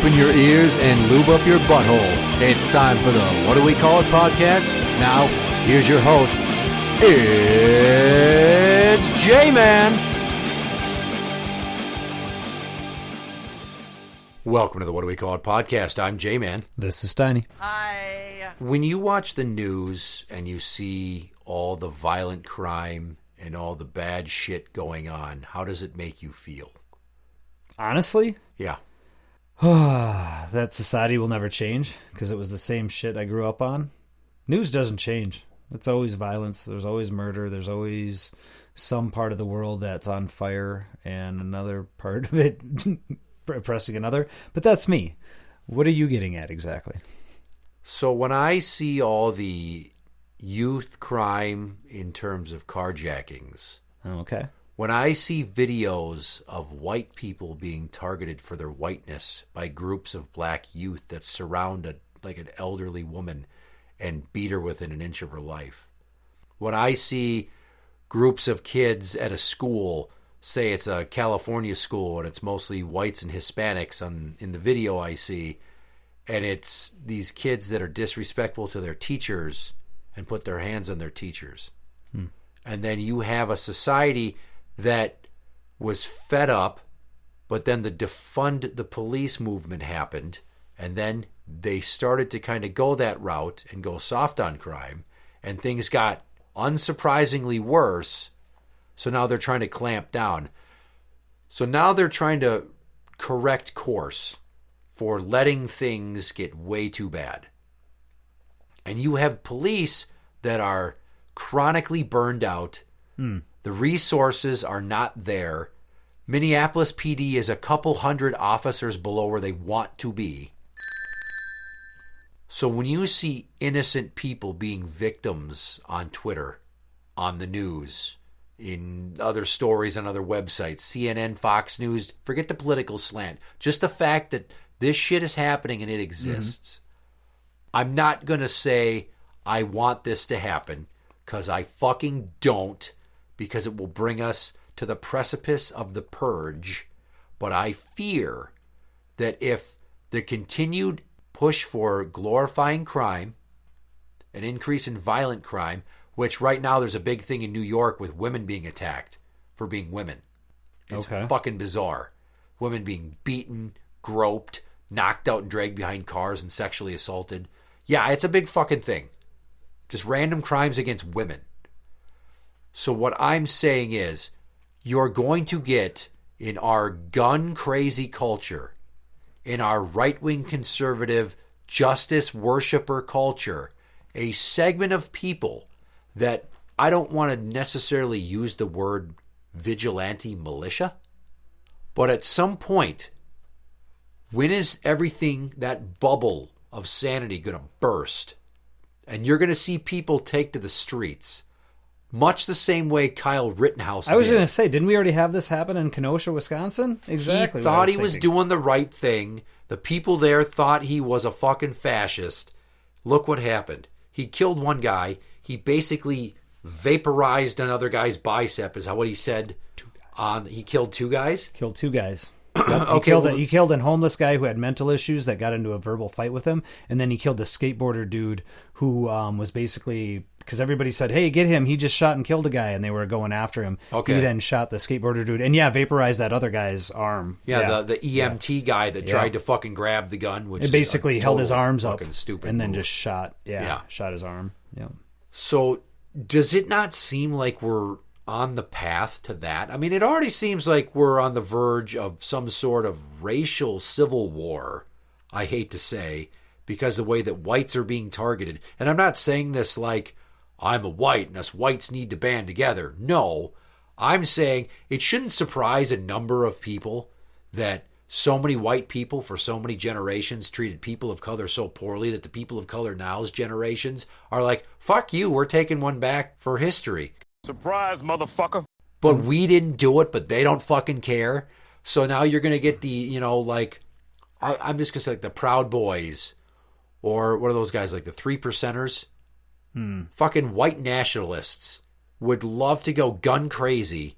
open your ears and lube up your butthole. It's time for the What Do We Call It podcast. Now, here's your host. It's Jmmann. Welcome to the What Do We Call It podcast. I'm Jmmann. This is Tiny. Hi. When you watch the news and you see all the violent crime and all the bad shit going on, how does it make you feel? Honestly, Yeah. that society will never change because it was the same shit I grew up on. News doesn't change. It's always violence. There's always murder. There's always some part of the world that's on fire and another part of it oppressing another. But that's me. What are you getting at exactly? So when I see all the youth crime in terms of carjackings, Okay. when I see videos of white people being targeted for their whiteness by groups of black youth that surround like an elderly woman and beat her within an inch of her life, when I see groups of kids at a school, say it's a California school and it's mostly whites and Hispanics in the video I see, and it's these kids that are disrespectful to their teachers and put their hands on their teachers. And then you have a society that was fed up, but then the defund the police movement happened, and then they started to kind of go that route and go soft on crime, and things got unsurprisingly worse, so now they're trying to clamp down. So now they're trying to correct course for letting things get way too bad. And you have police that are chronically burned out. The resources are not there. Minneapolis PD is a couple hundred officers below where they want to be. So when you see innocent people being victims on Twitter, on the news, in other stories on other websites, CNN, Fox News, forget the political slant, just the fact that this shit is happening and it exists. I'm not going to say I want this to happen, because I fucking don't, because it will bring us to the precipice of the purge. But I fear that if the continued push for glorifying crime, an increase in violent crime, which right now there's a big thing in New York with women being attacked for being women. It's fucking bizarre. Women being beaten, groped, knocked out and dragged behind cars and sexually assaulted. Yeah, it's a big fucking thing. Just random crimes against women. So what I'm saying is, you're going to get, in our gun-crazy culture, in our right-wing conservative justice worshiper culture, a segment of people that I don't want to necessarily use the word vigilante militia, but at some point, when is everything, that bubble of sanity, going to burst? And you're going to see people take to the streets, much the same way Kyle Rittenhouse did. I was going to say, didn't we already have this happen in Kenosha, Wisconsin? Exactly. He thought he was doing the right thing. The people there thought he was a fucking fascist. Look what happened. He killed one guy. He basically vaporized another guy's bicep, is what he said. He killed two guys? Killed two guys. Okay, He killed a homeless guy who had mental issues that got into a verbal fight with him, and then he killed the skateboarder dude who was basically, because everybody said, "Hey, get him! He just shot and killed a guy," and they were going after him. Okay. He then shot the skateboarder dude, and vaporized that other guy's arm. Yeah. The EMT guy that tried to fucking grab the gun, which it basically held his arms up, stupid and then move. just shot. Shot his arm. Yeah. So does it not seem like we're on the path to that? I mean, it already seems like we're on the verge of some sort of racial civil war, I hate to say, because the way that whites are being targeted. And I'm not saying this like I'm a white and us whites need to band together. No, I'm saying it shouldn't surprise a number of people that so many white people for so many generations treated people of color so poorly that the people of color now's generations are like, fuck you, we're taking one back for history. Surprise, motherfucker. But we didn't do it, but they don't fucking care. So now you're going to get the, I'm just going to say like the Proud Boys, or what are those guys, like the 3%ers? Fucking white nationalists would love to go gun crazy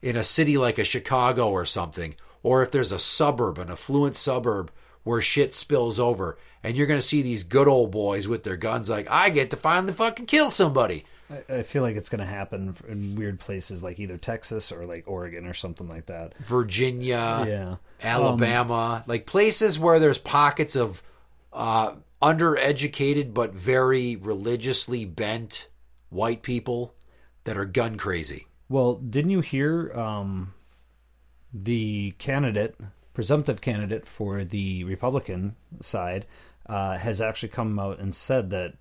in a city like a Chicago or something, or if there's a suburb, an affluent suburb, where shit spills over. And you're going to see these good old boys with their guns like, I get to finally fucking kill somebody. I feel like it's going to happen in weird places like either Texas or like Oregon or something like that. Virginia, Alabama, like places where there's pockets of undereducated but very religiously bent white people that are gun crazy. Well, didn't you hear the presumptive candidate for the Republican side has actually come out and said that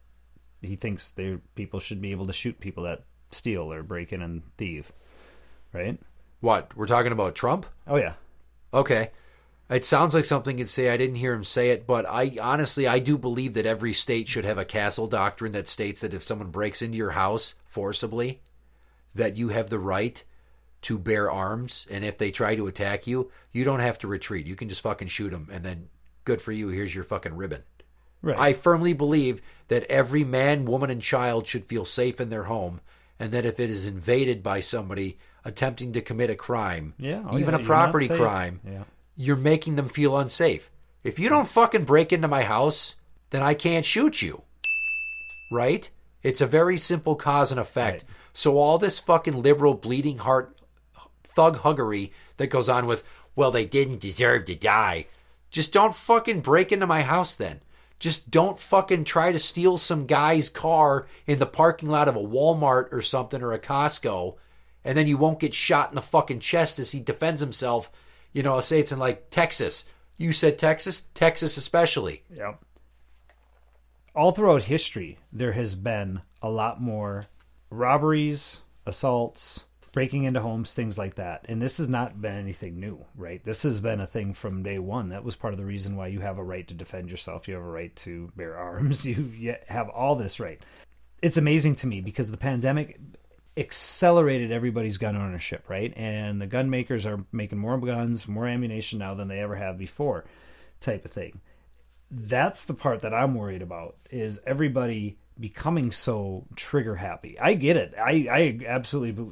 he thinks people should be able to shoot people that steal or break in and thieve, right? What? We're talking about Trump? Oh, yeah. Okay. It sounds like something he'd say. I didn't hear him say it, but I do believe that every state should have a castle doctrine that states that if someone breaks into your house forcibly, that you have the right to bear arms, and if they try to attack you, you don't have to retreat. You can just fucking shoot them, and then good for you, here's your fucking ribbon. Right. I firmly believe that every man, woman, and child should feel safe in their home, and that if it is invaded by somebody attempting to commit a crime, even a property crime, you're making them feel unsafe. If you don't fucking break into my house, then I can't shoot you. Right? It's a very simple cause and effect. Right. So all this fucking liberal bleeding heart thug huggery that goes on with, well, they didn't deserve to die. Just don't fucking break into my house then. Just don't fucking try to steal some guy's car in the parking lot of a Walmart or something or a Costco, and then you won't get shot in the fucking chest as he defends himself. You know, say it's in like Texas. You said Texas? Texas especially. Yep. All throughout history, there has been a lot more robberies, assaults, breaking into homes, things like that. And this has not been anything new, right? This has been a thing from day one. That was part of the reason why you have a right to defend yourself. You have a right to bear arms. You have all this right. It's amazing to me because the pandemic accelerated everybody's gun ownership, right? And the gun makers are making more guns, more ammunition now than they ever have before, type of thing. That's the part that I'm worried about, is everybody becoming so trigger happy. I get it. I absolutely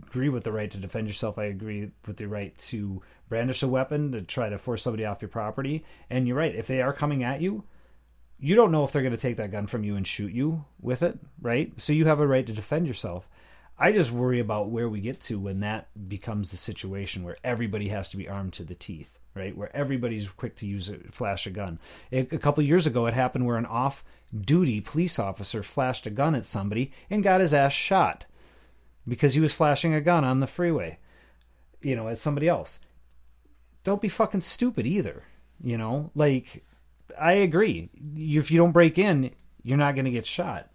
agree with the right to defend yourself. I agree with the right to brandish a weapon to try to force somebody off your property. And you're right. If they are coming at you, you don't know if they're going to take that gun from you and shoot you with it, right? So you have a right to defend yourself. I just worry about where we get to when that becomes the situation where everybody has to be armed to the teeth, right? Where everybody's quick to flash a gun. A couple years ago, it happened where an off-duty police officer flashed a gun at somebody and got his ass shot because he was flashing a gun on the freeway, at somebody else. Don't be fucking stupid either, Like, I agree. If you don't break in, you're not going to get shot.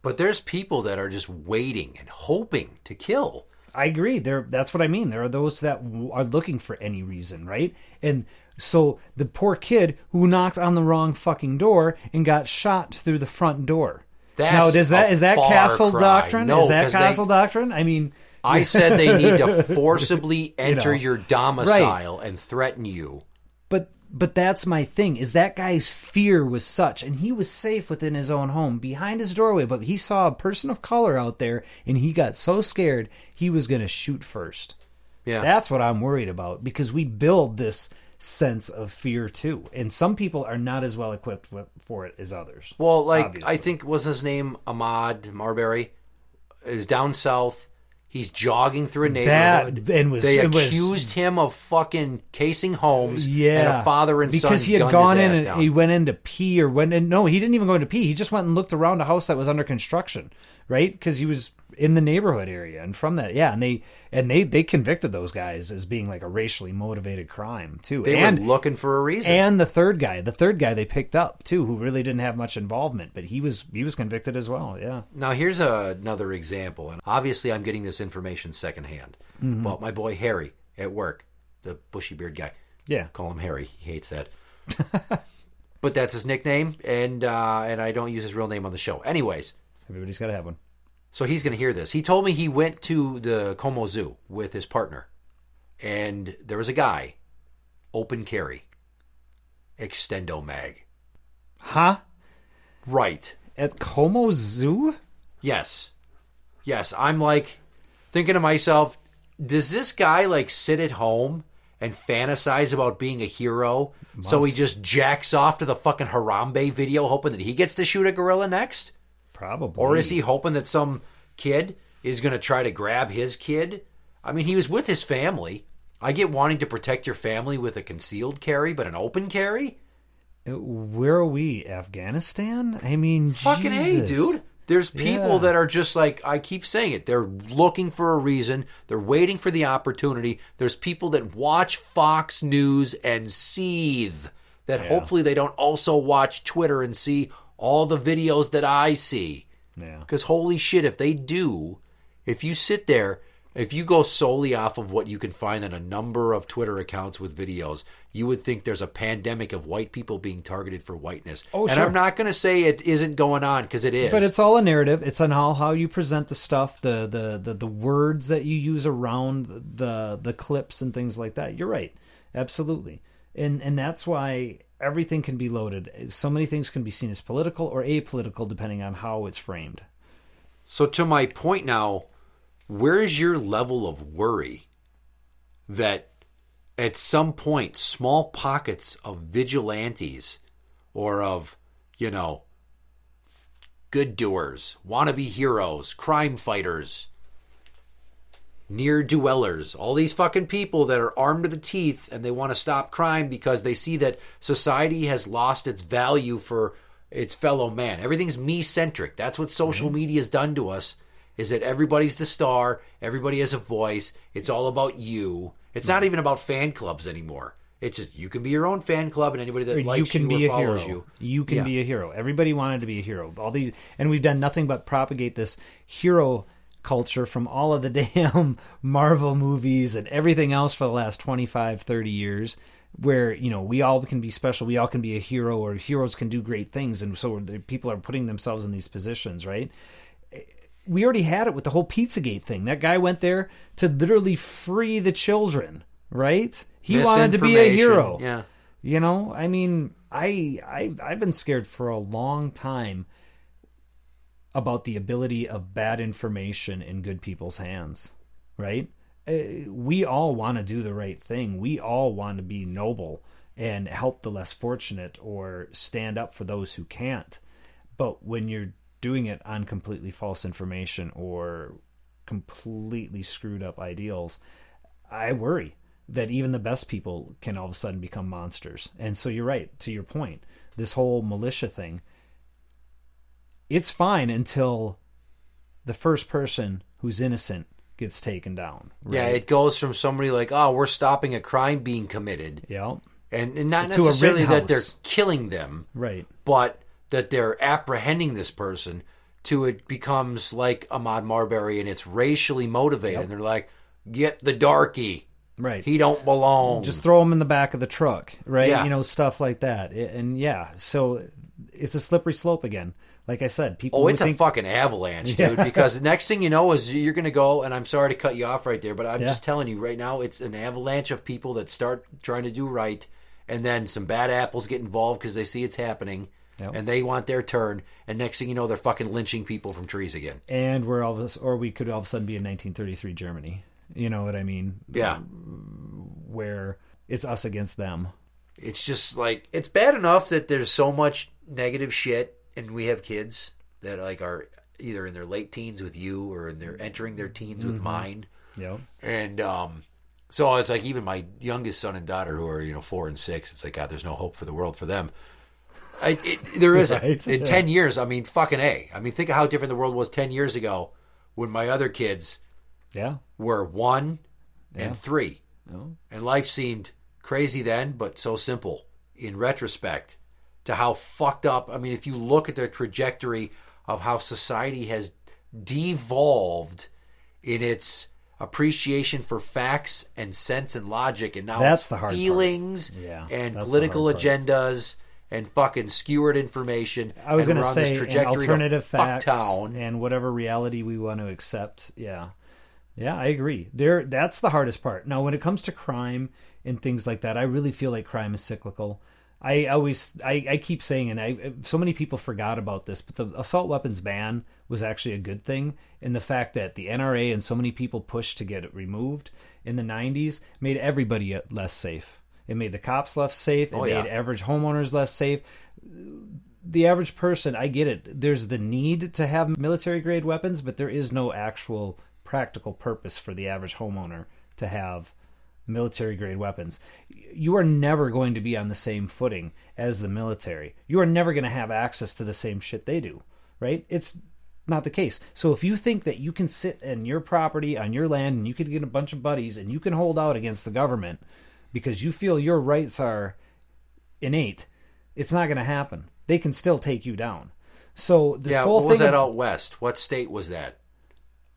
But there's people that are just waiting and hoping to kill. I agree. That's what I mean. There are those that are looking for any reason, right? And so the poor kid who knocked on the wrong fucking door and got shot through the front door. Is that castle doctrine? No, is that castle doctrine? I mean, I said they need to forcibly enter your domicile and threaten you. But that's my thing, is that guy's fear was such, and he was safe within his own home, behind his doorway, but he saw a person of color out there, and he got so scared, he was going to shoot first. Yeah. That's what I'm worried about, because we build this sense of fear, too. And some people are not as well equipped for it as others. Well, obviously. I think, was his name Ahmaud Marbury? It was down south. He's jogging through a neighborhood. They accused him of fucking casing homes. And a father and son because he had gone in and he went in to pee no, he didn't even go in to pee. He just went and looked around a house that was under construction, right? Because he was in the neighborhood area, and from that, and they convicted those guys as being like a racially motivated crime too. They were looking for a reason. And the third guy they picked up too, who really didn't have much involvement, but he was convicted as well. Yeah. Now here's another example, and obviously I'm getting this information secondhand. Mm-hmm. But my boy Harry at work, the bushy beard guy, call him Harry. He hates that. But that's his nickname, and I don't use his real name on the show. Anyways, everybody's got to have one. So he's going to hear this. He told me he went to the Como Zoo with his partner, and there was a guy, open carry, extendo mag. Huh? Right. At Como Zoo? Yes. I'm like thinking to myself, does this guy like sit at home and fantasize about being a hero, so he just jacks off to the fucking Harambe video hoping that he gets to shoot a gorilla next? Probably. Or is he hoping that some kid is going to try to grab his kid? I mean, he was with his family. I get wanting to protect your family with a concealed carry, but an open carry? Where are we? Afghanistan? I mean, fucking Jesus. A, dude. There's people that are just like, I keep saying it, they're looking for a reason. They're waiting for the opportunity. There's people that watch Fox News and seethe that hopefully they don't also watch Twitter and see all the videos that I see. Yeah. Because holy shit, if they do, if you sit there, if you go solely off of what you can find on a number of Twitter accounts with videos, you would think there's a pandemic of white people being targeted for whiteness. Oh, and sure. I'm not going to say it isn't going on, because it is. But it's all a narrative. It's on how you present the stuff, the words that you use around the clips and things like that. You're right. Absolutely. And that's why everything can be loaded. So many things can be seen as political or apolitical depending on how it's framed. So to my point now, where's your level of worry that at some point small pockets of vigilantes or of, good doers, wannabe heroes, crime fighters, near dwellers, all these fucking people that are armed to the teeth and they want to stop crime because they see that society has lost its value for its fellow man. Everything's me-centric. That's what social media has done to us, is that everybody's the star, everybody has a voice, it's all about you. It's not even about fan clubs anymore. It's just, you can be your own fan club, and anybody that likes you or follows you. You can be a hero. Everybody wanted to be a hero. And we've done nothing but propagate this hero culture from all of the damn Marvel movies and everything else for the last 25, 30 years, where, we all can be special, we all can be a hero, or heroes can do great things, and so people are putting themselves in these positions, right? We already had it with the whole Pizzagate thing. That guy went there to literally free the children, right? He wanted to be a hero. Yeah. I mean, I've been scared for a long time about the ability of bad information in good people's hands, right? We all want to do the right thing. We all want to be noble and help the less fortunate or stand up for those who can't. But when you're doing it on completely false information or completely screwed up ideals, I worry that even the best people can all of a sudden become monsters. And so you're right, to your point, this whole militia thing, it's fine until the first person who's innocent gets taken down. Right? Yeah, it goes from somebody like, we're stopping a crime being committed. Yeah. And not To a necessarily that they're Rittenhouse. killing them. Right. But that they're apprehending this person, to it becomes like Ahmaud Marbury, and it's racially motivated. Yep. And they're like, get the darky. Right. He don't belong. Just throw him in the back of the truck, right? Yeah. Stuff like that. And so it's a slippery slope again. Like I said, people. Oh, it's a fucking avalanche, dude. Because the next thing you know is you're going to go, and I'm sorry to cut you off right there, but I'm just telling you right now, it's an avalanche of people that start trying to do right, and then some bad apples get involved because they see it's happening. Yep. And they want their turn, and next thing you know, they're fucking lynching people from trees again. And we could all of a sudden be in 1933 Germany. You know what I mean? Yeah. Where it's us against them. It's just like, it's bad enough that there's so much negative shit, and we have kids that are either in their late teens with you, or they're entering their teens with mine. Yeah. And so it's like, even my youngest son and daughter, who are 4 and 6, it's like, God, there's no hope for the world for them. There isn't. Right. In 10 years, I mean, fucking A. I mean, think of how different the world was 10 years ago when my other kids were 1 and 3. Oh. And life seemed crazy then, but so simple in retrospect to how fucked up. I mean, if you look at the trajectory of how society has devolved in its appreciation for facts and sense and logic, and now that's it's the hard feelings and political agendas and fucking skewered information. I was going to say alternative facts town. And whatever reality we want to accept. Yeah, I agree. That's the hardest part. Now, when it comes to crime and things like that, I really feel like crime is cyclical. I keep saying, and so many people forgot about this, but the assault weapons ban was actually a good thing. And the fact that the NRA and so many people pushed to get it removed in the 90s made everybody less safe. It made the cops less safe. It made average homeowners less safe. The average person, I get it. There's the need to have military-grade weapons, but there is no actual practical purpose for the average homeowner to have military-grade weapons. You are never going to be on the same footing as the military. You are never going to have access to the same shit they do, right? It's not the case. So if you think that you can sit in your property, on your land, and you can get a bunch of buddies, and you can hold out against the government because you feel your rights are innate, it's not going to happen. They can still take you down. So this whole thing... what was that out west? What state was that?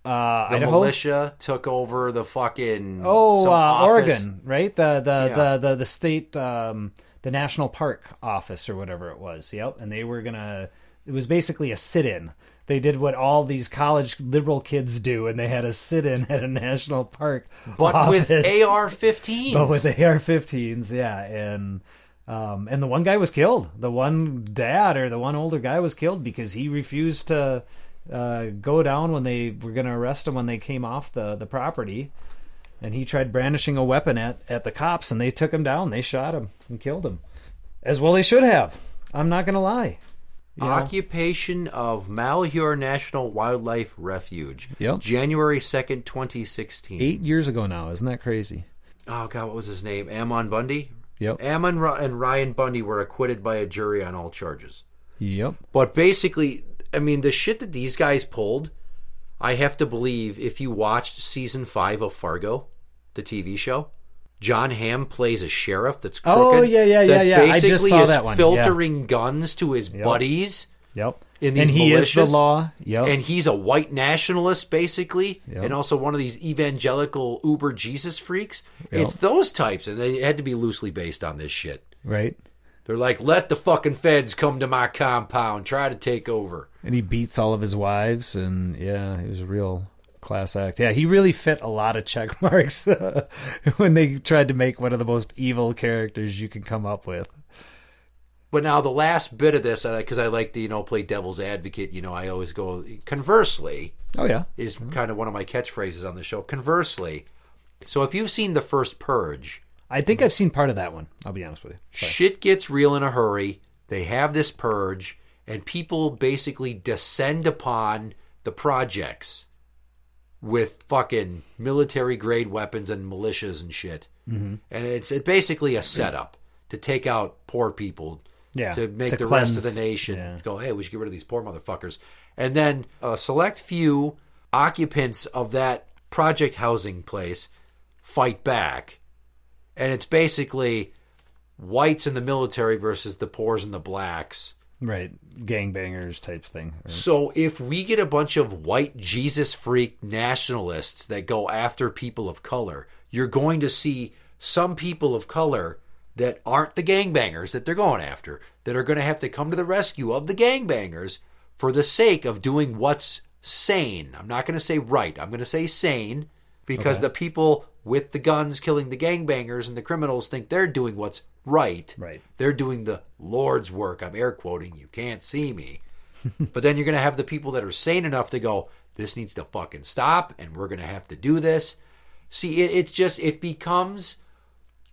The Idaho? militia took over the fucking... Oregon, right? The state, the National Park Office or whatever it was. Yep. And they were going to... It was basically a sit-in. They did what all these college liberal kids do, and they had a sit-in at a national park office. With AR-15s. But with AR-15s, yeah. And the one guy was killed. The one dad or the one older guy was killed because he refused to go down when they were going to arrest him when they came off the property. And he tried brandishing a weapon at the cops, and they took him down. They shot him and killed him. As well they should have. I'm not going to lie. Occupation of Malheur National Wildlife Refuge. Yep. January 2nd, 2016. 8 years ago now. Isn't that crazy? Oh, God, what was his name? Jmmann Bundy? Yep. Jmmann and Ryan Bundy were acquitted by a jury on all charges. Yep. But basically, I mean, the shit that these guys pulled, I have to believe, if you watched season 5 of Fargo, the TV show, John Hamm plays a sheriff that's crooked. Oh, yeah. I just saw that one. Filtering guns to his buddies. Yep. In these and he militias. Is the law. Yep. And he's a white nationalist, basically, Yep. and also one of these evangelical uber Jesus freaks. Yep. It's those types, and they had to be loosely based on this shit. Right. They're like, let the fucking feds come to my compound, try to take over. And he beats all of his wives, and yeah, he was a real class act. Yeah, he really fit a lot of check marks when they tried to make one of the most evil characters you can come up with. But now the last bit of this, because I like to, play devil's advocate, I always go, conversely, is kind of one of my catchphrases on the show. Conversely, so if you've seen the first Purge... I think I've seen part of that one, I'll be honest with you. Sorry. Shit gets real in a hurry. They have this purge, and people basically descend upon the projects with fucking military-grade weapons and militias and shit. Mm-hmm. And it's basically a setup to take out poor people, to make the cleanse, rest of the nation go, hey, we should get rid of these poor motherfuckers. And then a select few occupants of that project housing place fight back. And it's basically whites in the military versus the poors and the blacks. Right. Gangbangers type thing. Right? So if we get a bunch of white Jesus freak nationalists that go after people of color, you're going to see some people of color that aren't the gangbangers that they're going after, that are going to have to come to the rescue of the gangbangers for the sake of doing what's sane. I'm not going to say right. I'm going to say sane, because the people with the guns killing the gangbangers and the criminals think they're doing what's right. Right. They're doing the Lord's work. I'm air quoting. You can't see me. But then you're going to have the people that are sane enough to go, this needs to fucking stop, and we're going to have to do this. See, it becomes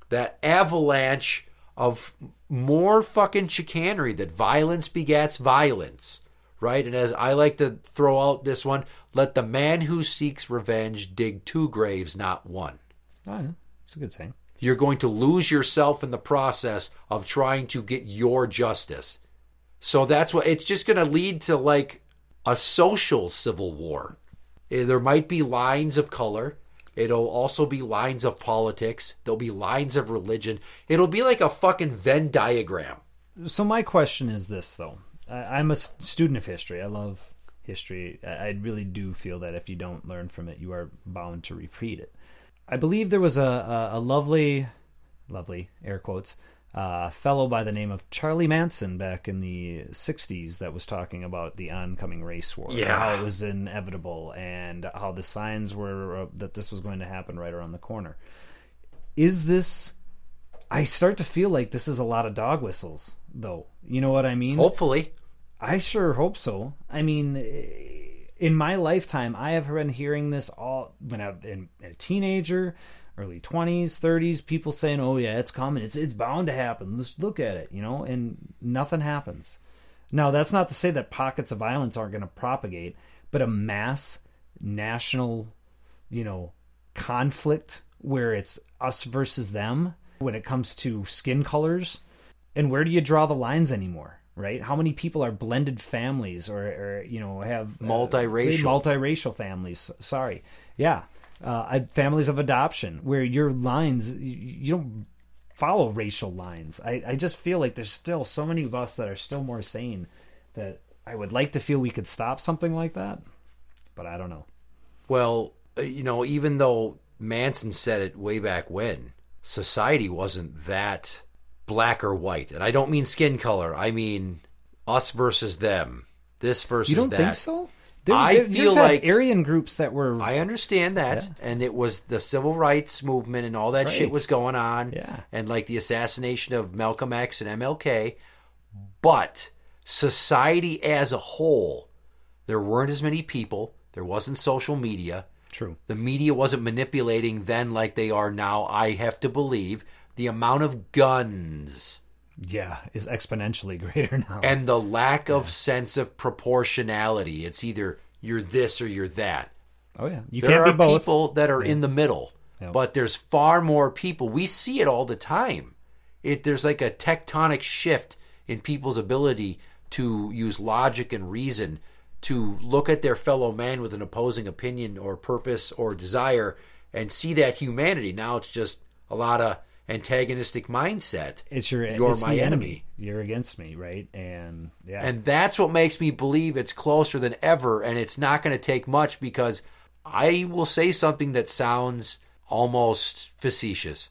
that avalanche of more fucking chicanery, that violence begets violence, right? And as I like to throw out this one, let the man who seeks revenge dig 2 graves, not 1. Oh, yeah. It's a good saying. You're going to lose yourself in the process of trying to get your justice. So that's what it's just going to lead to, like a social civil war. There might be lines of color. It'll also be lines of politics. There'll be lines of religion. It'll be like a fucking Venn diagram. So my question is this, though. I'm a student of history. I love history. I really do feel that if you don't learn from it, you are bound to repeat it. I believe there was a lovely, air quotes, fellow by the name of Charlie Manson back in the 60s that was talking about the oncoming race war. Yeah. How it was inevitable and how the signs were that this was going to happen right around the corner. Is this I start to feel like this is a lot of dog whistles, though. You know what I mean? Hopefully. I sure hope so. I mean, in my lifetime, I have been hearing this all when I was a teenager, early 20s, 30s, people saying, oh yeah, it's coming. It's bound to happen. Let's look at it, and nothing happens. Now, that's not to say that pockets of violence aren't going to propagate, but a mass national, conflict where it's us versus them when it comes to skin colors. And where do you draw the lines anymore? Right? How many people are blended families or have multiracial families? Sorry. Yeah. Families of adoption where your lines, you don't follow racial lines. I just feel like there's still so many of us that are still more sane that I would like to feel we could stop something like that, but I don't know. Well, even though Manson said it way back when, society wasn't that black or white. And I don't mean skin color. I mean us versus them. This versus that. You don't think so? I feel like Aryan groups that were... I understand that. Yeah. And it was the civil rights movement and all that shit was going on. Yeah. And like the assassination of Malcolm X and MLK. But society as a whole, there weren't as many people. There wasn't social media. True. The media wasn't manipulating then like they are now, I have to believe. The amount of guns... Yeah, is exponentially greater now. And the lack of sense of proportionality. It's either you're this or you're that. Oh, yeah. There can't be both. There are people that are in the middle, but there's far more people. We see it all the time. There's like a tectonic shift in people's ability to use logic and reason to look at their fellow man with an opposing opinion or purpose or desire and see that humanity. Now it's just a lot of antagonistic mindset. You're my enemy. You're against me, right? And and that's what makes me believe it's closer than ever, and it's not going to take much, because I will say something that sounds almost facetious.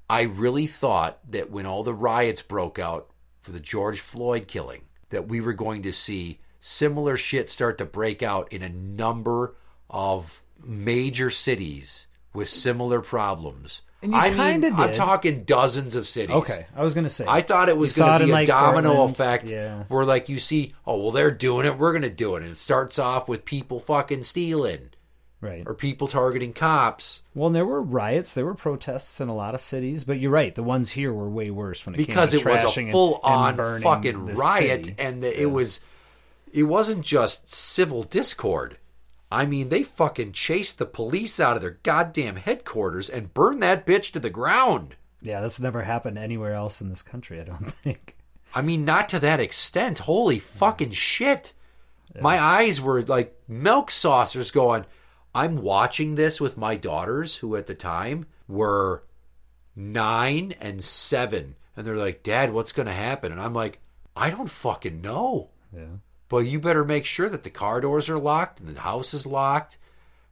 I really thought that when all the riots broke out for the George Floyd killing, that we were going to see similar shit start to break out in a number of major cities with similar problems. And you kind of did. I'm talking dozens of cities. Okay, I was going to say. I thought it was going to be a domino Portland. effect where, like, you see, oh, well, they're doing it, we're going to do it. And it starts off with people fucking stealing. Right. Or people targeting cops. Well, and there were riots, there were protests in a lot of cities, but you're right, the ones here were way worse when it came to trashing because it was a full-on fucking riot, city. And it wasn't just civil discord. I mean, they fucking chased the police out of their goddamn headquarters and burned that bitch to the ground. Yeah, that's never happened anywhere else in this country, I don't think. I mean, not to that extent. Holy fucking shit. Yeah. My eyes were like milk saucers going. I'm watching this with my daughters, who at the time were 9 and 7. And they're like, Dad, what's going to happen? And I'm like, I don't fucking know. Yeah. But you better make sure that the car doors are locked and the house is locked.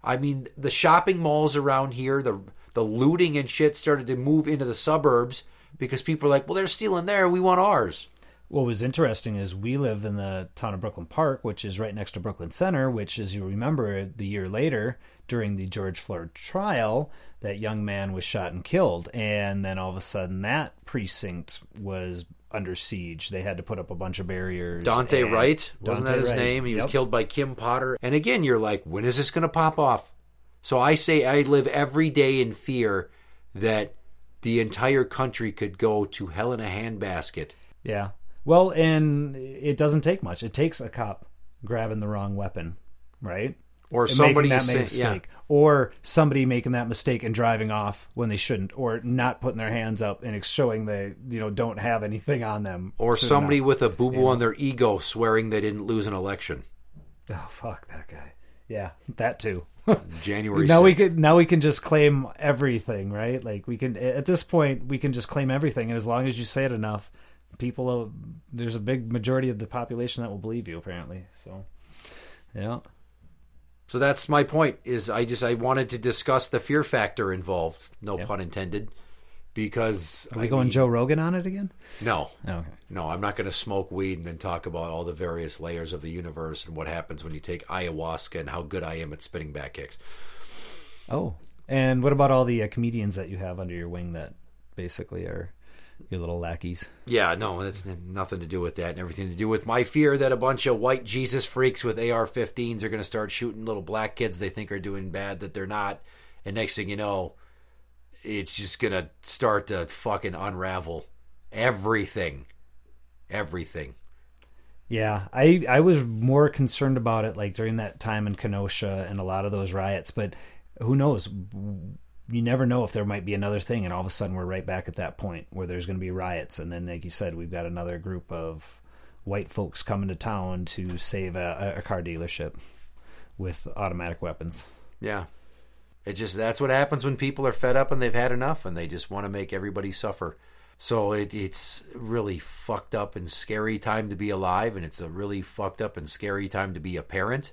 I mean, the shopping malls around here, the looting and shit started to move into the suburbs because people are like, well, they're stealing there. We want ours. What was interesting is we live in the town of Brooklyn Park, which is right next to Brooklyn Center, which, as you remember, the year later, during the George Floyd trial, that young man was shot and killed. And then all of a sudden that precinct was under siege. They had to put up a bunch of barriers. Dante Wright, wasn't that his name? He was killed by Kim Potter. And again, you're like, when is this going to pop off? So I say I live every day in fear that the entire country could go to hell in a handbasket. Yeah. Well, and it doesn't take much. It takes a cop grabbing the wrong weapon, right? Or somebody making that mistake. Yeah. Or somebody making that mistake and driving off when they shouldn't, or not putting their hands up and showing they don't have anything on them. Or somebody with a boo-boo on their ego swearing they didn't lose an election. Oh, fuck that guy. Yeah, that too. January 6th. Now we can just claim everything, right? Like we can, at this point, we can just claim everything, and as long as you say it enough, there's a big majority of the population that will believe you, apparently. So, yeah. So that's my point, is I wanted to discuss the fear factor involved, no pun intended, because... Are we going Joe Rogan on it again? No. Oh, okay. No, I'm not going to smoke weed and then talk about all the various layers of the universe and what happens when you take ayahuasca and how good I am at spinning back kicks. Oh, and what about all the comedians that you have under your wing that basically are Your little lackeys. Yeah, no, it's nothing to do with that and everything to do with my fear that a bunch of white Jesus freaks with AR-15s are going to start shooting little black kids they think are doing bad that they're not. And next thing you know, it's just going to start to fucking unravel everything. Everything. Yeah, I was more concerned about it like during that time in Kenosha and a lot of those riots, but who knows? You never know if there might be another thing, and all of a sudden we're right back at that point where there's going to be riots, and then, like you said, we've got another group of white folks coming to town to save a car dealership with automatic weapons. Yeah. That's what happens when people are fed up and they've had enough, and they just want to make everybody suffer. So it's really fucked up and scary time to be alive, and it's a really fucked up and scary time to be a parent,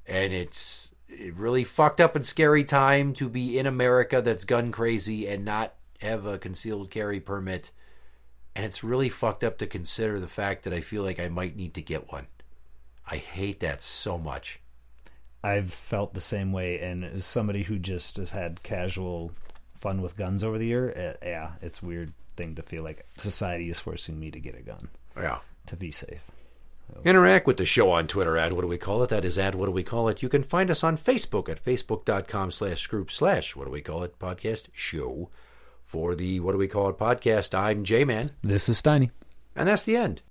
and it's really fucked up and scary time to be in America that's gun crazy and not have a concealed carry permit. And it's really fucked up to consider the fact that I feel like I might need to get one. I hate that so much. I've felt the same way, and as somebody who just has had casual fun with guns over the year, yeah, it's a weird thing to feel like society is forcing me to get a gun. Yeah. To be safe. Interact with the show on Twitter at What Do We Call It? That is at What Do We Call It? You can find us on Facebook at facebook.com/group/What Do We Call It podcast show. For the What Do We Call It podcast, I'm Jmmann. This is Steiny. And that's the end.